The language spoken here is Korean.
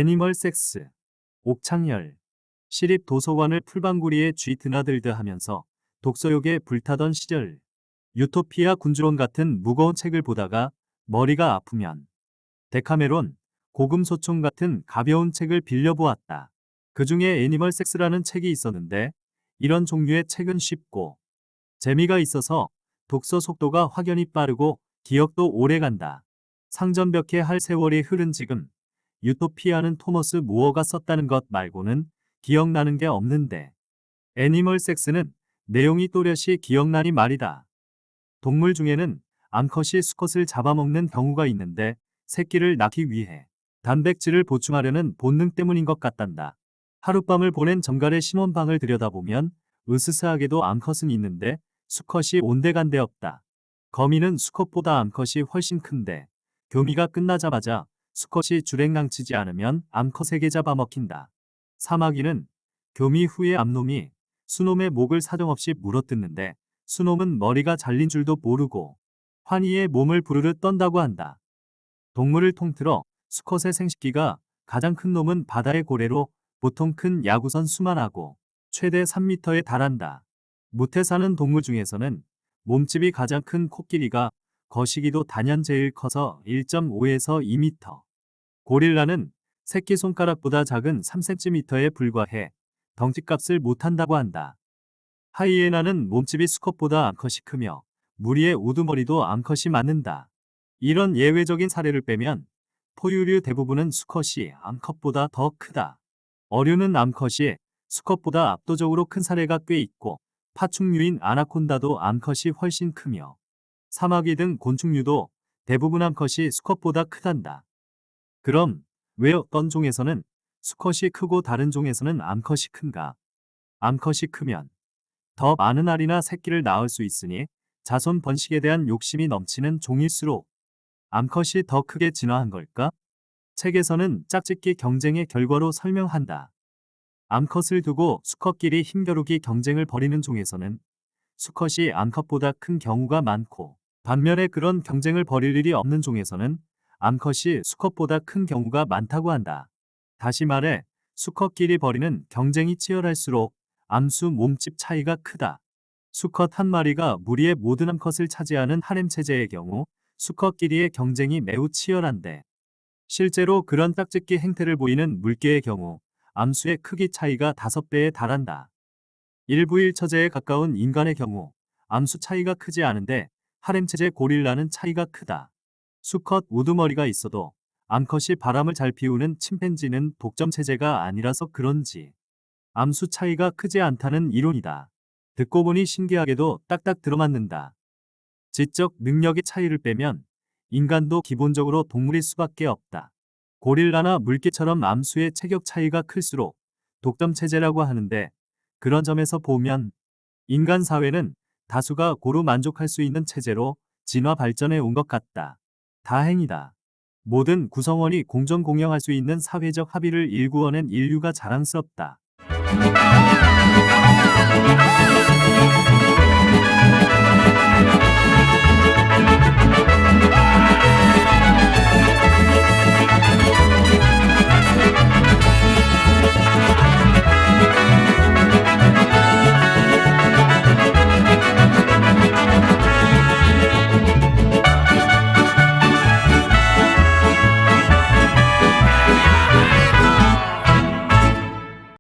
애니멀 섹스. 옥창열. 시립 도서관을 풀방구리에 쥐 드나들드 하면서 독서욕에 불타던 시절. 유토피아 군주론 같은 무거운 책을 보다가 머리가 아프면 데카메론, 고금소총 같은 가벼운 책을 빌려보았다. 그 중에 애니멀 섹스라는 책이 있었는데 이런 종류의 책은 쉽고 재미가 있어서 독서 속도가 확연히 빠르고 기억도 오래간다. 상점벽해 할 세월이 흐른 지금 유토피아는 토머스 무어가 썼다는 것 말고는 기억나는 게 없는데 애니멀 섹스는 내용이 또렷이 기억나니 말이다. 동물 중에는 암컷이 수컷을 잡아먹는 경우가 있는데 새끼를 낳기 위해 단백질을 보충하려는 본능 때문인 것 같단다. 하룻밤을 보낸 정갈의 신혼방을 들여다보면 으스스하게도 암컷은 있는데 수컷이 온데간데 없다. 거미는 수컷보다 암컷이 훨씬 큰데 교미가 끝나자마자 수컷이 주랭랑치지 않으면 암컷에게 잡아먹힌다. 사마귀는 교미 후에 암놈이 수놈의 목을 사정없이 물어뜯는데 수놈은 머리가 잘린 줄도 모르고 환희의 몸을 부르르 떤다고 한다. 동물을 통틀어 수컷의 생식기가 가장 큰 놈은 바다의 고래로 보통 큰 야구선 수만하고 최대 3m에 달한다. 무태 사는 동물 중에서는 몸집이 가장 큰 코끼리가 거시기도 단연 제일 커서 1.5에서 2m. 고릴라는 새끼손가락보다 작은 3cm에 불과해 덩치값을 못한다고 한다. 하이에나는 몸집이 수컷보다 암컷이 크며 무리의 우두머리도 암컷이 맞는다. 이런 예외적인 사례를 빼면 포유류 대부분은 수컷이 암컷보다 더 크다. 어류는 암컷이 수컷보다 압도적으로 큰 사례가 꽤 있고 파충류인 아나콘다도 암컷이 훨씬 크며 사마귀 등 곤충류도 대부분 암컷이 수컷보다 크단다. 그럼 왜 어떤 종에서는 수컷이 크고 다른 종에서는 암컷이 큰가? 암컷이 크면 더 많은 알이나 새끼를 낳을 수 있으니 자손 번식에 대한 욕심이 넘치는 종일수록 암컷이 더 크게 진화한 걸까? 책에서는 짝짓기 경쟁의 결과로 설명한다. 암컷을 두고 수컷끼리 힘겨루기 경쟁을 벌이는 종에서는 수컷이 암컷보다 큰 경우가 많고 반면에 그런 경쟁을 벌일 일이 없는 종에서는 암컷이 수컷보다 큰 경우가 많다고 한다. 다시 말해 수컷끼리 벌이는 경쟁이 치열할수록 암수 몸집 차이가 크다. 수컷 한 마리가 무리의 모든 암컷을 차지하는 하렘 체제의 경우 수컷끼리의 경쟁이 매우 치열한데 실제로 그런 짝짓기 행태를 보이는 물개의 경우 암수의 크기 차이가 5배에 달한다. 일부일처제에 가까운 인간의 경우 암수 차이가 크지 않은데 하렘 체제 고릴라는 차이가 크다. 수컷 우두머리가 있어도 암컷이 바람을 잘 피우는 침팬지는 독점 체제가 아니라서 그런지 암수 차이가 크지 않다는 이론이다. 듣고 보니 신기하게도 딱딱 들어맞는다. 지적 능력의 차이를 빼면 인간도 기본적으로 동물일 수밖에 없다. 고릴라나 물개처럼 암수의 체격 차이가 클수록 독점 체제라고 하는데 그런 점에서 보면 인간 사회는 다수가 고루 만족할 수 있는 체제로 진화 발전해 온 것 같다. 다행이다. 모든 구성원이 공존 공영할 수 있는 사회적 합의를 일구어낸 인류가 자랑스럽다.